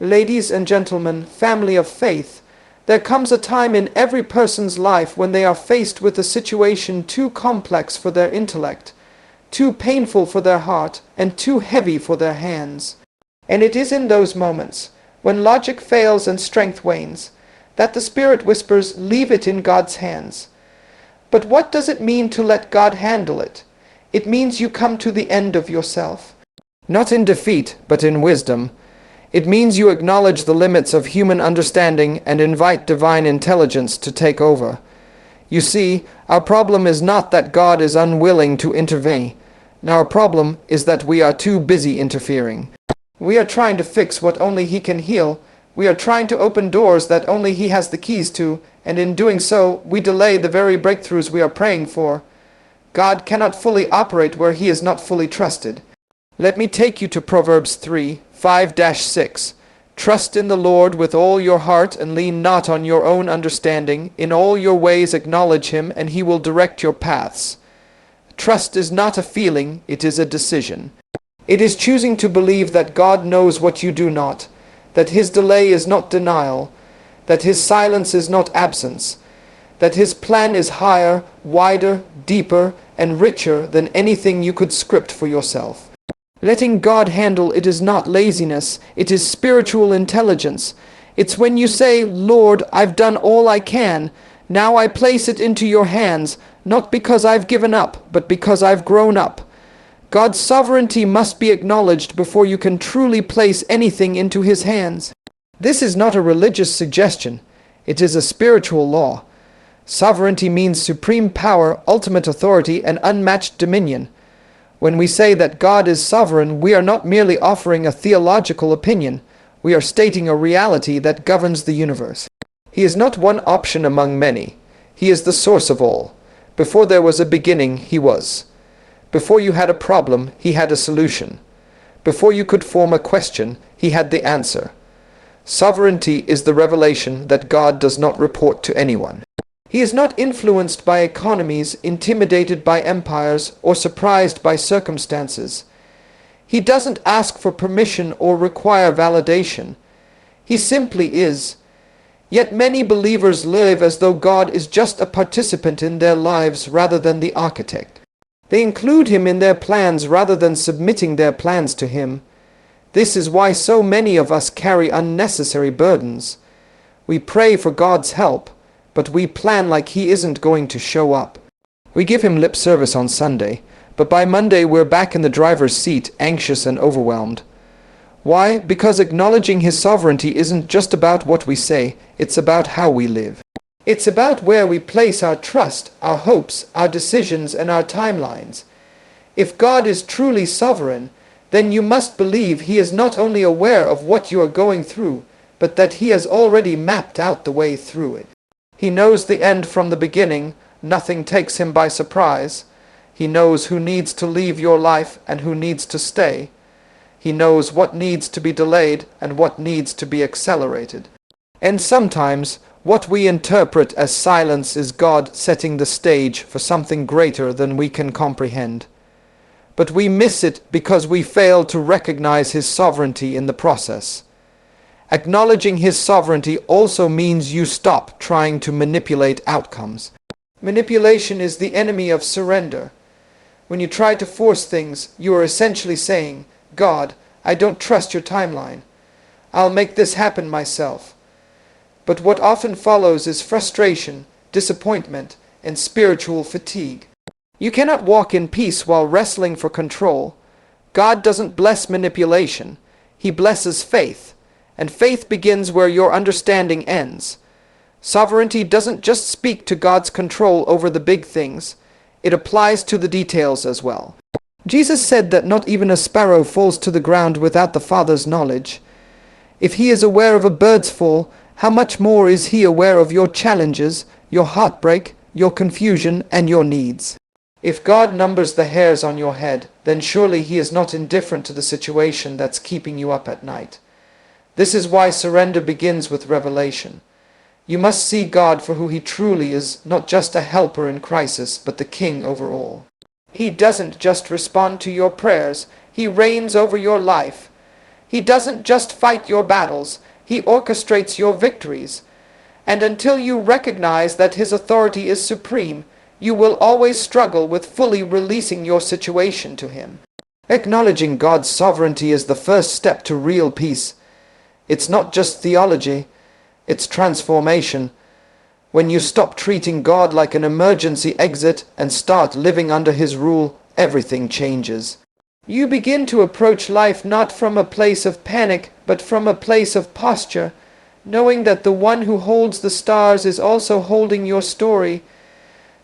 Ladies and gentlemen, family of faith, there comes a time in every person's life when they are faced with a situation too complex for their intellect, too painful for their heart, and too heavy for their hands. And it is in those moments, when logic fails and strength wanes, that the Spirit whispers, "Leave it in God's hands." But what does it mean to let God handle it? It means you come to the end of yourself. Not in defeat, but in wisdom. It means you acknowledge the limits of human understanding and invite divine intelligence to take over. You see, our problem is not that God is unwilling to intervene. Our problem is that we are too busy interfering. We are trying to fix what only He can heal. We are trying to open doors that only He has the keys to, and in doing so, we delay the very breakthroughs we are praying for. God cannot fully operate where He is not fully trusted. Let me take you to Proverbs 3:5-6. Trust in the Lord with all your heart and lean not on your own understanding. In all your ways acknowledge Him, and He will direct your paths. Trust is not a feeling, it is a decision. It is choosing to believe that God knows what you do not, that His delay is not denial, that His silence is not absence, that His plan is higher, wider, deeper, and richer than anything you could script for yourself. Letting God handle it is not laziness, it is spiritual intelligence. It's when you say, "Lord, I've done all I can. Now I place it into your hands, not because I've given up, but because I've grown up." God's sovereignty must be acknowledged before you can truly place anything into His hands. This is not a religious suggestion. It is a spiritual law. Sovereignty means supreme power, ultimate authority, and unmatched dominion. When we say that God is sovereign, we are not merely offering a theological opinion. We are stating a reality that governs the universe. He is not one option among many. He is the source of all. Before there was a beginning, He was. Before you had a problem, He had a solution. Before you could form a question, He had the answer. Sovereignty is the revelation that God does not report to anyone. He is not influenced by economies, intimidated by empires, or surprised by circumstances. He doesn't ask for permission or require validation. He simply is. Yet many believers live as though God is just a participant in their lives rather than the architect. They include Him in their plans rather than submitting their plans to Him. This is why so many of us carry unnecessary burdens. We pray for God's help, but we plan like He isn't going to show up. We give Him lip service on Sunday, but by Monday we're back in the driver's seat, anxious and overwhelmed. Why? Because acknowledging His sovereignty isn't just about what we say, it's about how we live. It's about where we place our trust, our hopes, our decisions, and our timelines. If God is truly sovereign, then you must believe He is not only aware of what you are going through, but that He has already mapped out the way through it. He knows the end from the beginning. Nothing takes Him by surprise. He knows who needs to leave your life and who needs to stay. He knows what needs to be delayed and what needs to be accelerated. And sometimes, what we interpret as silence is God setting the stage for something greater than we can comprehend. But we miss it because we fail to recognize His sovereignty in the process. Acknowledging His sovereignty also means you stop trying to manipulate outcomes. Manipulation is the enemy of surrender. When you try to force things, you are essentially saying, "God, I don't trust your timeline. I'll make this happen myself." But what often follows is frustration, disappointment, and spiritual fatigue. You cannot walk in peace while wrestling for control. God doesn't bless manipulation. He blesses faith. And faith begins where your understanding ends. Sovereignty doesn't just speak to God's control over the big things. It applies to the details as well. Jesus said that not even a sparrow falls to the ground without the Father's knowledge. If He is aware of a bird's fall, how much more is He aware of your challenges, your heartbreak, your confusion, and your needs? If God numbers the hairs on your head, then surely He is not indifferent to the situation that's keeping you up at night. This is why surrender begins with revelation. You must see God for who He truly is, not just a helper in crisis, but the King over all. He doesn't just respond to your prayers, He reigns over your life. He doesn't just fight your battles, he orchestrates your victories. And until you recognize that his authority is supreme, you will always struggle with fully releasing your situation to him. Acknowledging God's sovereignty is the first step to real peace. It's not just theology, it's transformation. When you stop treating God like an emergency exit and start living under his rule, everything changes. You begin to approach life not from a place of panic, but from a place of posture, knowing that the one who holds the stars is also holding your story.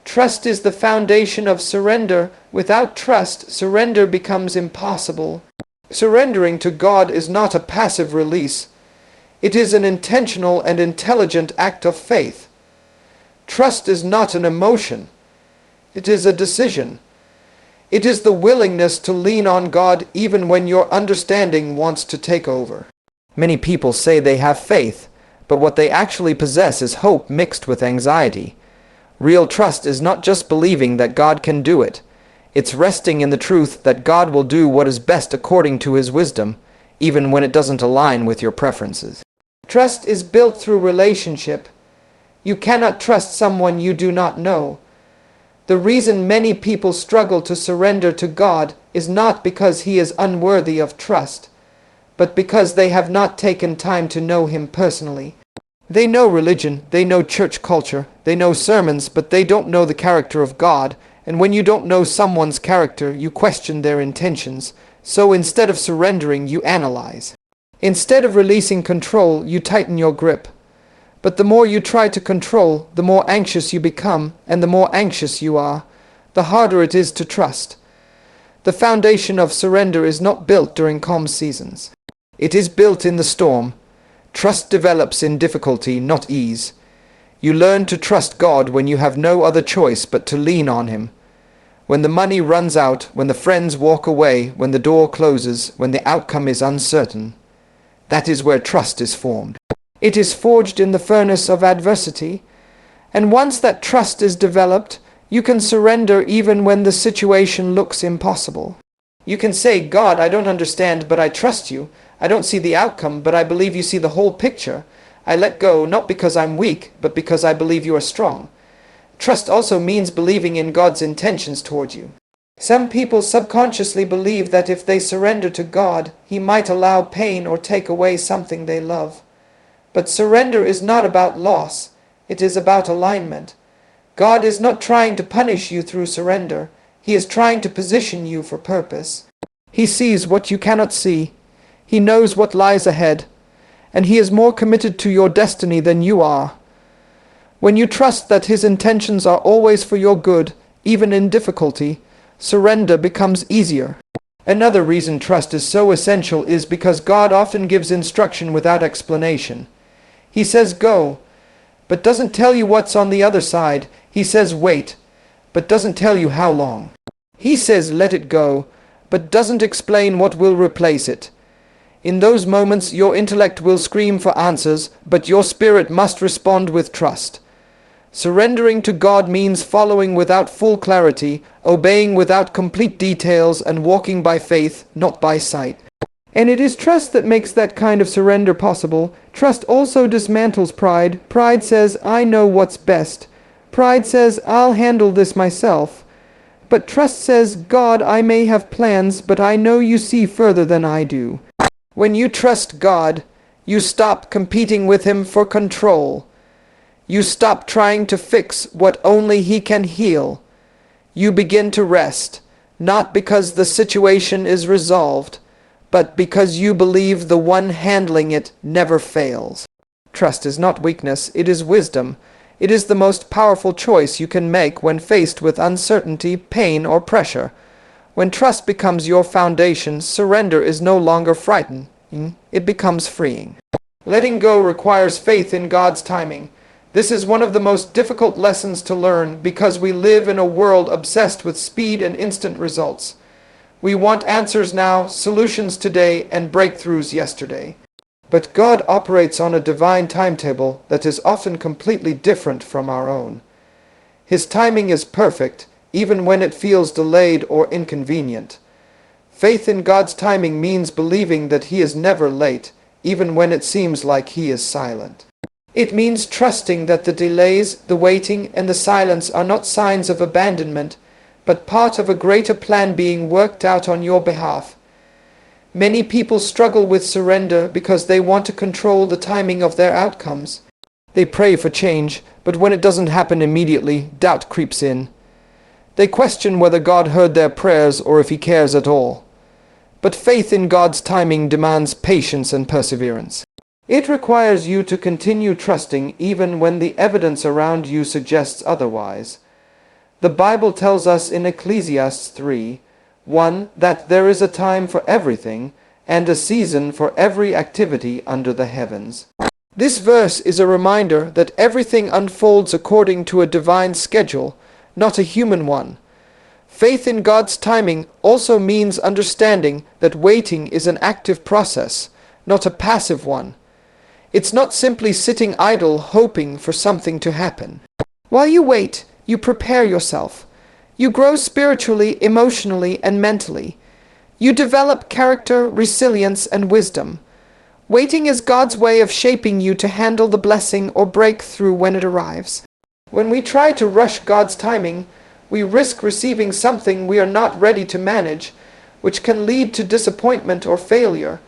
Trust is the foundation of surrender. Without trust, surrender becomes impossible. Surrendering to God is not a passive release. It is an intentional and intelligent act of faith. Trust is not an emotion. It is a decision. It is the willingness to lean on God even when your understanding wants to take over. Many people say they have faith, but what they actually possess is hope mixed with anxiety. Real trust is not just believing that God can do it. It's resting in the truth that God will do what is best according to his wisdom, even when it doesn't align with your preferences. Trust is built through relationship. You cannot trust someone you do not know. The reason many people struggle to surrender to God is not because he is unworthy of trust, but because they have not taken time to know him personally. They know religion, they know church culture, they know sermons, but they don't know the character of God, and when you don't know someone's character, you question their intentions, so instead of surrendering, you analyze. Instead of releasing control, you tighten your grip. But the more you try to control, the more anxious you become, and the more anxious you are, the harder it is to trust. The foundation of surrender is not built during calm seasons. It is built in the storm. Trust develops in difficulty, not ease. You learn to trust God when you have no other choice but to lean on him. When the money runs out, when the friends walk away, when the door closes, when the outcome is uncertain. That is where trust is formed. It is forged in the furnace of adversity, and once that trust is developed, you can surrender even when the situation looks impossible. You can say, God, I don't understand, but I trust you. I don't see the outcome, but I believe you see the whole picture. I let go, not because I'm weak, but because I believe you are strong. Trust also means believing in God's intentions toward you. Some people subconsciously believe that if they surrender to God, he might allow pain or take away something they love. But surrender is not about loss, it is about alignment. God is not trying to punish you through surrender, he is trying to position you for purpose. He sees what you cannot see, he knows what lies ahead, and he is more committed to your destiny than you are. When you trust that his intentions are always for your good, even in difficulty, surrender becomes easier. Another reason trust is so essential is because God often gives instruction without explanation. He says go, but doesn't tell you what's on the other side. He says wait, but doesn't tell you how long. He says let it go, but doesn't explain what will replace it. In those moments, your intellect will scream for answers, but your spirit must respond with trust. Surrendering to God means following without full clarity, obeying without complete details, and walking by faith, not by sight. And it is trust that makes that kind of surrender possible. Trust also dismantles pride. Pride says, I know what's best. Pride says, I'll handle this myself. But trust says, God, I may have plans, but I know you see further than I do. When you trust God, you stop competing with him for control. You stop trying to fix what only he can heal. You begin to rest, not because the situation is resolved, but because you believe the one handling it never fails. Trust is not weakness, it is wisdom. It is the most powerful choice you can make when faced with uncertainty, pain, or pressure. When trust becomes your foundation, surrender is no longer frightening, it becomes freeing. Letting go requires faith in God's timing. This is one of the most difficult lessons to learn because we live in a world obsessed with speed and instant results. We want answers now, solutions today, and breakthroughs yesterday. But God operates on a divine timetable that is often completely different from our own. His timing is perfect, even when it feels delayed or inconvenient. Faith in God's timing means believing that He is never late, even when it seems like He is silent. It means trusting that the delays, the waiting, and the silence are not signs of abandonment, but part of a greater plan being worked out on your behalf. Many people struggle with surrender because they want to control the timing of their outcomes. They pray for change, but when it doesn't happen immediately, doubt creeps in. They question whether God heard their prayers or if He cares at all. But faith in God's timing demands patience and perseverance. It requires you to continue trusting even when the evidence around you suggests otherwise. The Bible tells us in Ecclesiastes 3:1 that there is a time for everything and a season for every activity under the heavens. This verse is a reminder that everything unfolds according to a divine schedule, not a human one. Faith in God's timing also means understanding that waiting is an active process, not a passive one. It's not simply sitting idle hoping for something to happen. While you wait, you prepare yourself. You grow spiritually, emotionally, and mentally. You develop character, resilience, and wisdom. Waiting is God's way of shaping you to handle the blessing or breakthrough when it arrives. When we try to rush God's timing, we risk receiving something we are not ready to manage, which can lead to disappointment or failure.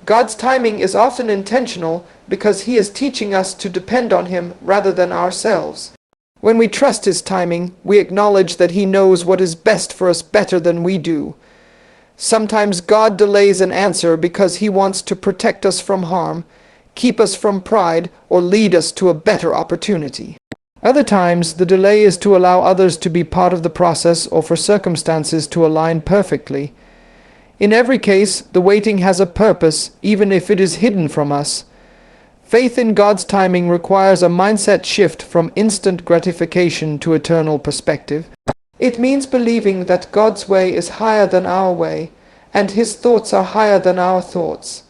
God's timing is often intentional because He is teaching us to depend on Him rather than ourselves. When we trust His timing, we acknowledge that He knows what is best for us better than we do. Sometimes God delays an answer because He wants to protect us from harm, keep us from pride, or lead us to a better opportunity. Other times, the delay is to allow others to be part of the process or for circumstances to align perfectly. In every case, the waiting has a purpose, even if it is hidden from us. Faith in God's timing requires a mindset shift from instant gratification to eternal perspective. It means believing that God's way is higher than our way, and His thoughts are higher than our thoughts.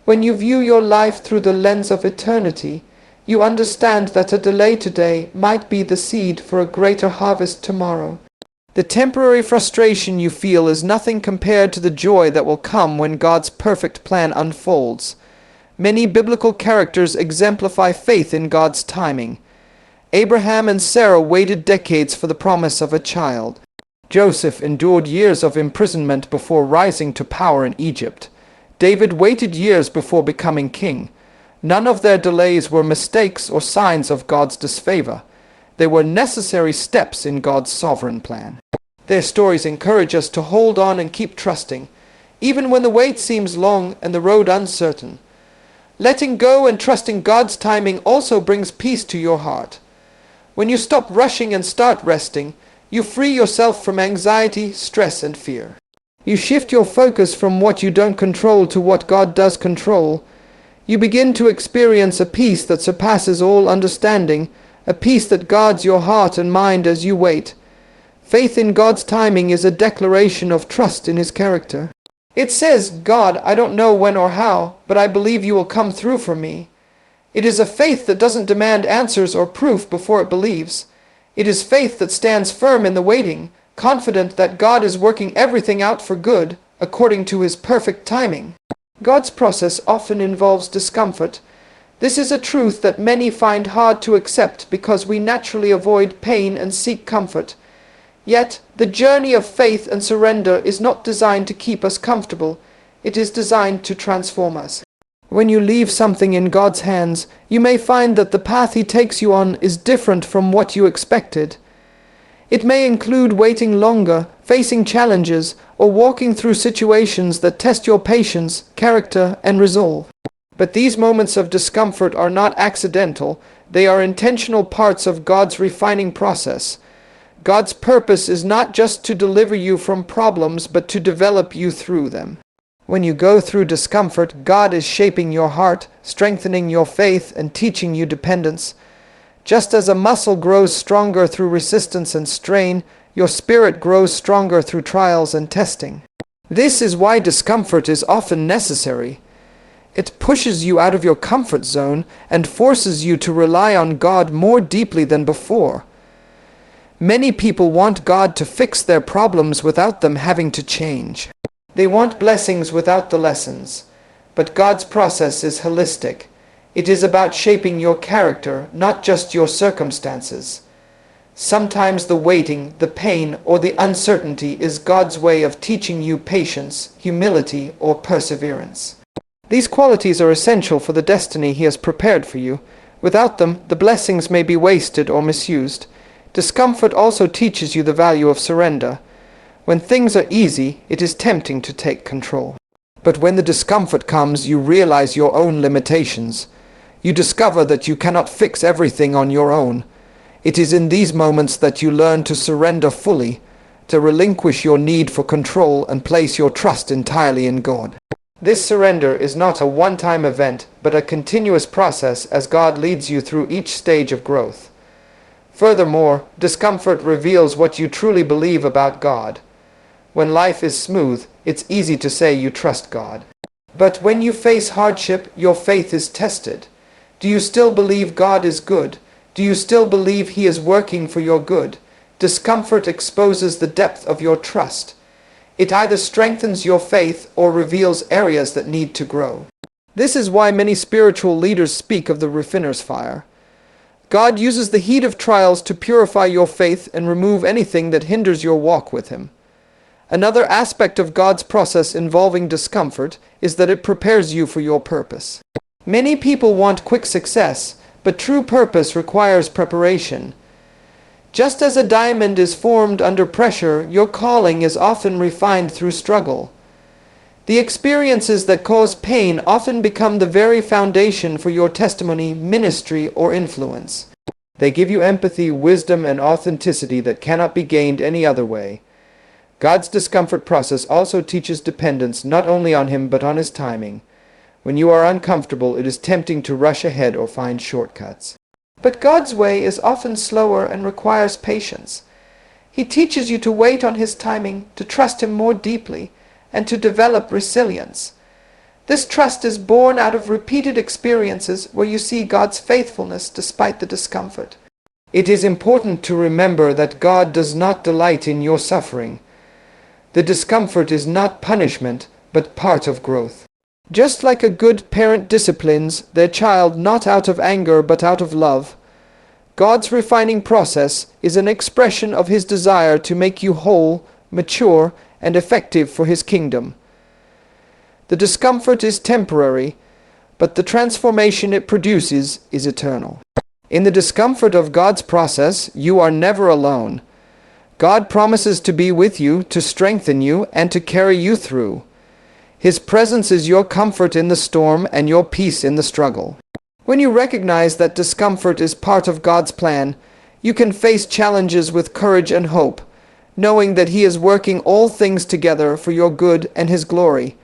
When you view your life through the lens of eternity, you understand that a delay today might be the seed for a greater harvest tomorrow. The temporary frustration you feel is nothing compared to the joy that will come when God's perfect plan unfolds. Many biblical characters exemplify faith in God's timing. Abraham and Sarah waited decades for the promise of a child. Joseph endured years of imprisonment before rising to power in Egypt. David waited years before becoming king. None of their delays were mistakes or signs of God's disfavor. They were necessary steps in God's sovereign plan. Their stories encourage us to hold on and keep trusting, even when the wait seems long and the road uncertain. Letting go and trusting God's timing also brings peace to your heart. When you stop rushing and start resting, you free yourself from anxiety, stress, and fear. You shift your focus from what you don't control to what God does control. You begin to experience a peace that surpasses all understanding, a peace that guards your heart and mind as you wait. Faith in God's timing is a declaration of trust in His character. It says, "God, I don't know when or how, but I believe you will come through for me." It is a faith that doesn't demand answers or proof before it believes. It is faith that stands firm in the waiting, confident that God is working everything out for good, according to His perfect timing. God's process often involves discomfort. This is a truth that many find hard to accept because we naturally avoid pain and seek comfort. Yet, the journey of faith and surrender is not designed to keep us comfortable. It is designed to transform us. When you leave something in God's hands, you may find that the path He takes you on is different from what you expected. It may include waiting longer, facing challenges, or walking through situations that test your patience, character, and resolve. But these moments of discomfort are not accidental. They are intentional parts of God's refining process. God's purpose is not just to deliver you from problems, but to develop you through them. When you go through discomfort, God is shaping your heart, strengthening your faith, and teaching you dependence. Just as a muscle grows stronger through resistance and strain, your spirit grows stronger through trials and testing. This is why discomfort is often necessary. It pushes you out of your comfort zone and forces you to rely on God more deeply than before. Many people want God to fix their problems without them having to change. They want blessings without the lessons. But God's process is holistic. It is about shaping your character, not just your circumstances. Sometimes the waiting, the pain, or the uncertainty is God's way of teaching you patience, humility, or perseverance. These qualities are essential for the destiny He has prepared for you. Without them, the blessings may be wasted or misused. Discomfort also teaches you the value of surrender. When things are easy, it is tempting to take control. But when the discomfort comes, you realize your own limitations. You discover that you cannot fix everything on your own. It is in these moments that you learn to surrender fully, to relinquish your need for control and place your trust entirely in God. This surrender is not a one-time event, but a continuous process as God leads you through each stage of growth. Furthermore, discomfort reveals what you truly believe about God. When life is smooth, it's easy to say you trust God. But when you face hardship, your faith is tested. Do you still believe God is good? Do you still believe He is working for your good? Discomfort exposes the depth of your trust. It either strengthens your faith or reveals areas that need to grow. This is why many spiritual leaders speak of the refiner's fire. God uses the heat of trials to purify your faith and remove anything that hinders your walk with Him. Another aspect of God's process involving discomfort is that it prepares you for your purpose. Many people want quick success, but true purpose requires preparation. Just as a diamond is formed under pressure, your calling is often refined through struggle. The experiences that cause pain often become the very foundation for your testimony, ministry, or influence. They give you empathy, wisdom, and authenticity that cannot be gained any other way. God's discomfort process also teaches dependence not only on Him but on His timing. When you are uncomfortable, it is tempting to rush ahead or find shortcuts. But God's way is often slower and requires patience. He teaches you to wait on His timing, to trust Him more deeply, and to develop resilience. This trust is born out of repeated experiences where you see God's faithfulness despite the discomfort. It is important to remember that God does not delight in your suffering. The discomfort is not punishment, but part of growth. Just like a good parent disciplines their child not out of anger but out of love, God's refining process is an expression of His desire to make you whole, mature, and effective for His kingdom. The discomfort is temporary, but the transformation it produces is eternal. In the discomfort of God's process, you are never alone. God promises to be with you, to strengthen you, and to carry you through. His presence is your comfort in the storm and your peace in the struggle. When you recognize that discomfort is part of God's plan, you can face challenges with courage and hope, knowing that He is working all things together for your good and His glory.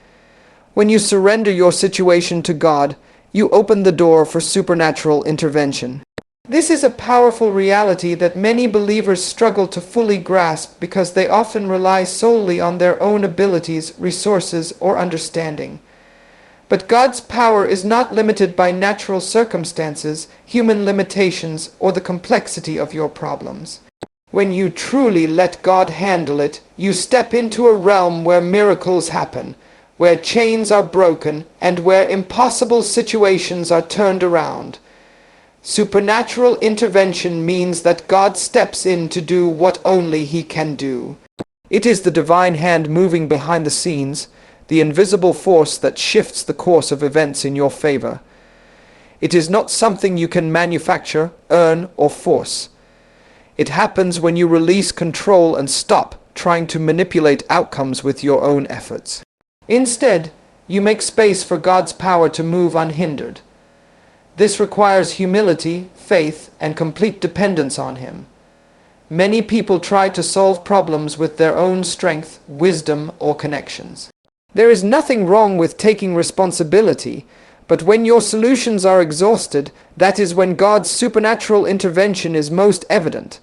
When you surrender your situation to God, you open the door for supernatural intervention. This is a powerful reality that many believers struggle to fully grasp because they often rely solely on their own abilities, resources, or understanding. But God's power is not limited by natural circumstances, human limitations, or the complexity of your problems. When you truly let God handle it, you step into a realm where miracles happen, where chains are broken, and where impossible situations are turned around. Supernatural intervention means that God steps in to do what only He can do. It is the divine hand moving behind the scenes, the invisible force that shifts the course of events in your favor. It is not something you can manufacture, earn, or force. It happens when you release control and stop trying to manipulate outcomes with your own efforts. Instead, you make space for God's power to move unhindered. This requires humility, faith, and complete dependence on Him. Many people try to solve problems with their own strength, wisdom, or connections. There is nothing wrong with taking responsibility, but when your solutions are exhausted, that is when God's supernatural intervention is most evident.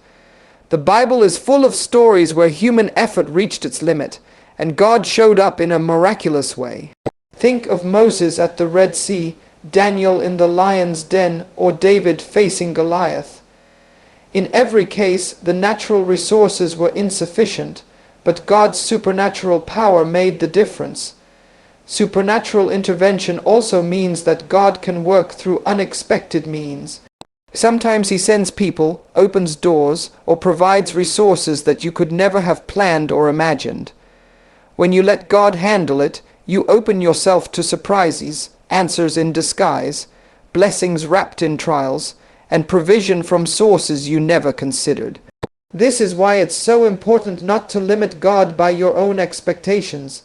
The Bible is full of stories where human effort reached its limit, and God showed up in a miraculous way. Think of Moses at the Red Sea, Daniel in the lion's den, or David facing Goliath. In every case, the natural resources were insufficient, but God's supernatural power made the difference. Supernatural intervention also means that God can work through unexpected means. Sometimes He sends people, opens doors, or provides resources that you could never have planned or imagined. When you let God handle it, you open yourself to surprises, answers in disguise, blessings wrapped in trials, and provision from sources you never considered. This is why it's so important not to limit God by your own expectations.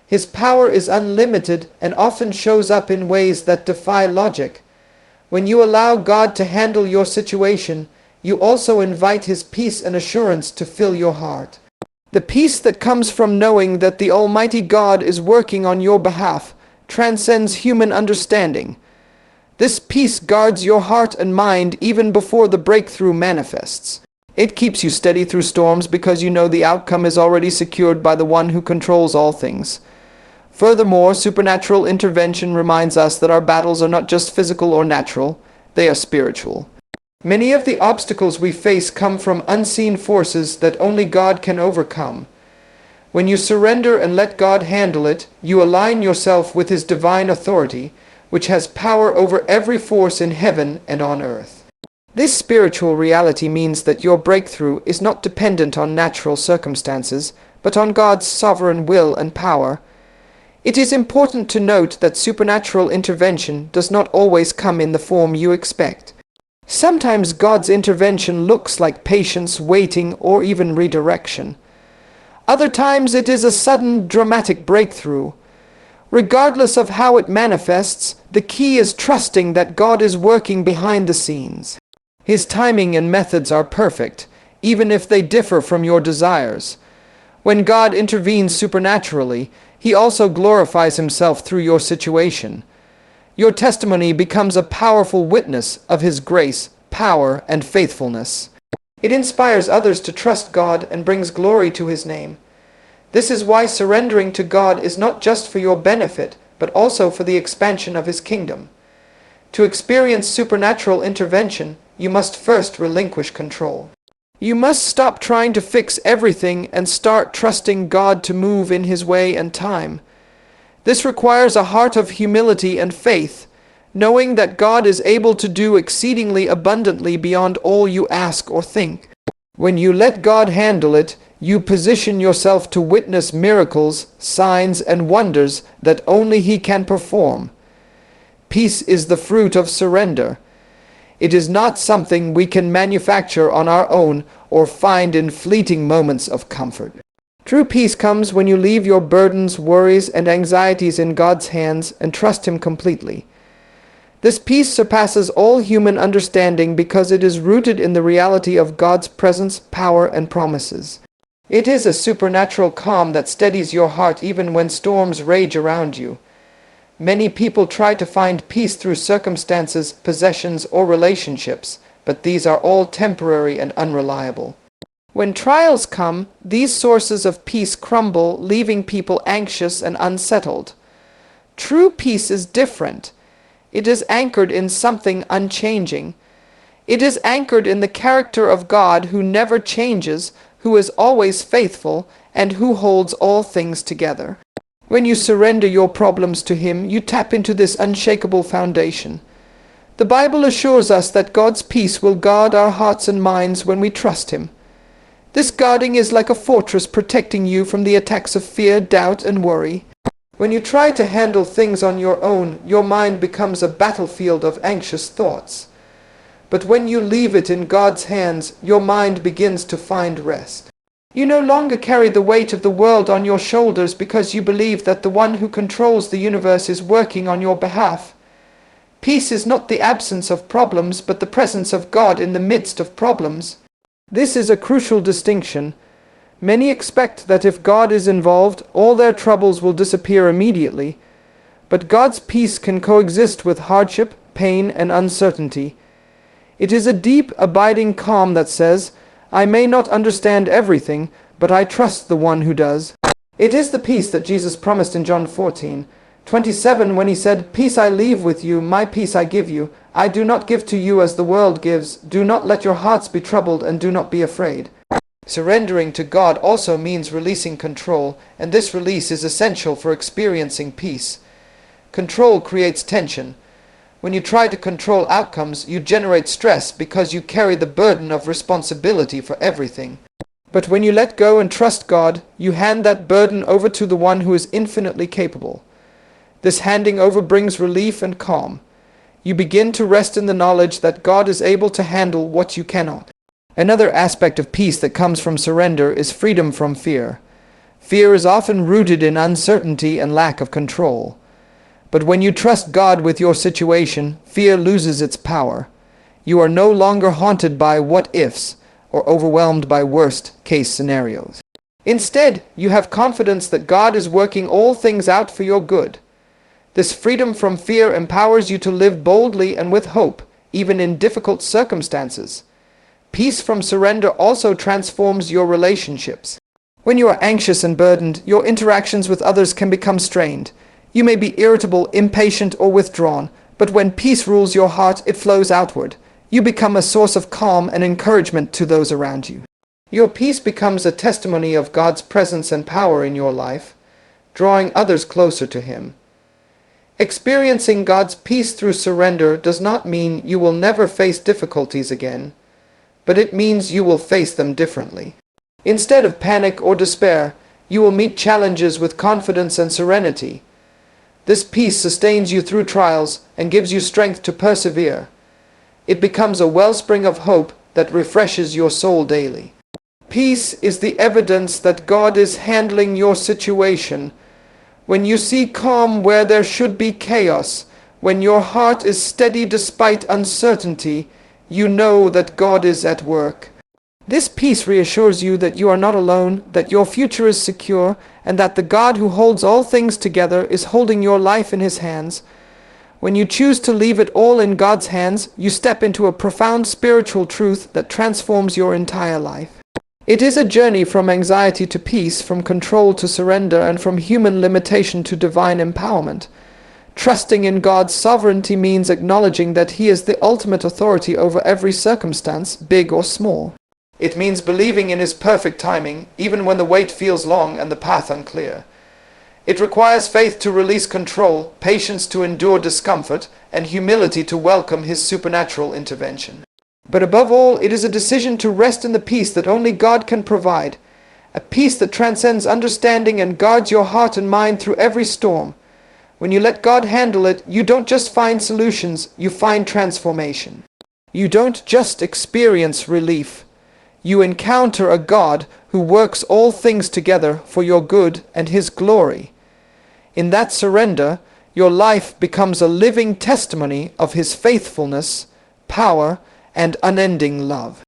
His power is unlimited and often shows up in ways that defy logic. When you allow God to handle your situation, you also invite His peace and assurance to fill your heart. The peace that comes from knowing that the Almighty God is working on your behalf transcends human understanding. This peace guards your heart and mind even before the breakthrough manifests. It keeps you steady through storms because you know the outcome is already secured by the one who controls all things. Furthermore, supernatural intervention reminds us that our battles are not just physical or natural, they are spiritual. Many of the obstacles we face come from unseen forces that only God can overcome. When you surrender and let God handle it, you align yourself with His divine authority, which has power over every force in heaven and on earth. This spiritual reality means that your breakthrough is not dependent on natural circumstances, but on God's sovereign will and power. It is important to note that supernatural intervention does not always come in the form you expect. Sometimes God's intervention looks like patience, waiting, or even redirection. Other times it is a sudden, dramatic breakthrough. Regardless of how it manifests, the key is trusting that God is working behind the scenes. His timing and methods are perfect, even if they differ from your desires. When God intervenes supernaturally, He also glorifies Himself through your situation. Your testimony becomes a powerful witness of His grace, power, and faithfulness. It inspires others to trust God and brings glory to His name. This is why surrendering to God is not just for your benefit, but also for the expansion of His kingdom. To experience supernatural intervention, you must first relinquish control. You must stop trying to fix everything and start trusting God to move in His way and time. This requires a heart of humility and faith, knowing that God is able to do exceedingly abundantly beyond all you ask or think. When you let God handle it, you position yourself to witness miracles, signs, and wonders that only He can perform. Peace is the fruit of surrender. It is not something we can manufacture on our own or find in fleeting moments of comfort. True peace comes when you leave your burdens, worries, and anxieties in God's hands and trust Him completely. This peace surpasses all human understanding because it is rooted in the reality of God's presence, power, and promises. It is a supernatural calm that steadies your heart even when storms rage around you. Many people try to find peace through circumstances, possessions, or relationships, but these are all temporary and unreliable. When trials come, these sources of peace crumble, leaving people anxious and unsettled. True peace is different. It is anchored in something unchanging. It is anchored in the character of God who never changes, who is always faithful, and who holds all things together. When you surrender your problems to Him, you tap into this unshakable foundation. The Bible assures us that God's peace will guard our hearts and minds when we trust Him. This guarding is like a fortress protecting you from the attacks of fear, doubt, and worry. When you try to handle things on your own, your mind becomes a battlefield of anxious thoughts. But when you leave it in God's hands, your mind begins to find rest. You no longer carry the weight of the world on your shoulders because you believe that the one who controls the universe is working on your behalf. Peace is not the absence of problems, but the presence of God in the midst of problems. This is a crucial distinction. Many expect that if God is involved, all their troubles will disappear immediately. But God's peace can coexist with hardship, pain, and uncertainty. It is a deep, abiding calm that says, I may not understand everything, but I trust the one who does. It is the peace that Jesus promised in John 14:27 when He said, Peace I leave with you, my peace I give you. I do not give to you as the world gives. Do not let your hearts be troubled and do not be afraid. Surrendering to God also means releasing control, and this release is essential for experiencing peace. Control creates tension. When you try to control outcomes, you generate stress because you carry the burden of responsibility for everything. But when you let go and trust God, you hand that burden over to the one who is infinitely capable. This handing over brings relief and calm. You begin to rest in the knowledge that God is able to handle what you cannot. Another aspect of peace that comes from surrender is freedom from fear. Fear is often rooted in uncertainty and lack of control. But when you trust God with your situation, fear loses its power. You are no longer haunted by what-ifs or overwhelmed by worst-case scenarios. Instead, you have confidence that God is working all things out for your good. This freedom from fear empowers you to live boldly and with hope, even in difficult circumstances. Peace from surrender also transforms your relationships. When you are anxious and burdened, your interactions with others can become strained. You may be irritable, impatient, or withdrawn, but when peace rules your heart, it flows outward. You become a source of calm and encouragement to those around you. Your peace becomes a testimony of God's presence and power in your life, drawing others closer to Him. Experiencing God's peace through surrender does not mean you will never face difficulties again, but it means you will face them differently. Instead of panic or despair, you will meet challenges with confidence and serenity. This peace sustains you through trials and gives you strength to persevere. It becomes a wellspring of hope that refreshes your soul daily. Peace is the evidence that God is handling your situation. When you see calm where there should be chaos, when your heart is steady despite uncertainty, you know that God is at work. This peace reassures you that you are not alone, that your future is secure, and that the God who holds all things together is holding your life in His hands. When you choose to leave it all in God's hands, you step into a profound spiritual truth that transforms your entire life. It is a journey from anxiety to peace, from control to surrender, and from human limitation to divine empowerment. Trusting in God's sovereignty means acknowledging that He is the ultimate authority over every circumstance, big or small. It means believing in His perfect timing, even when the wait feels long and the path unclear. It requires faith to release control, patience to endure discomfort, and humility to welcome His supernatural intervention. But above all, it is a decision to rest in the peace that only God can provide, a peace that transcends understanding and guards your heart and mind through every storm. When you let God handle it, you don't just find solutions, you find transformation. You don't just experience relief. You encounter a God who works all things together for your good and His glory. In that surrender, your life becomes a living testimony of His faithfulness, power, and unending love.